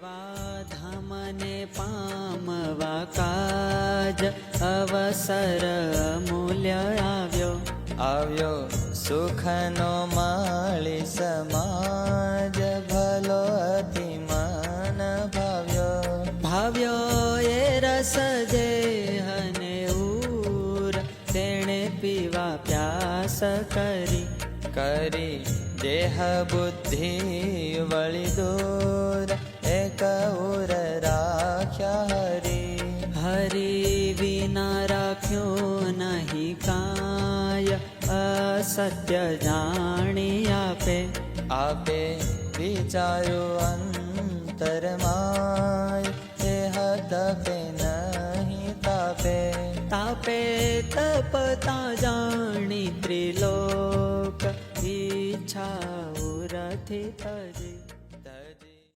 એવા ધામને પામવા કાજ અવસર અમૂલ્ય આવ્યો સુખનો માળી સમાજ ભલો અતિ મન ભાવ્યો એ રસ દેહને ઉર તેણે પીવા પ્યાસ કરી દેહ બુદ્ધિ વળી દૂર એક ઉર રાખ્યા હરી વિના રાખ્યો નહીં કાય અસત્ય જાણી આપે વિચાર્યું અંતરમાય દેહ તપે નહીં તાપે તપતા જાણી ત્રિલોક ઈચ્છા ઉરથી તજ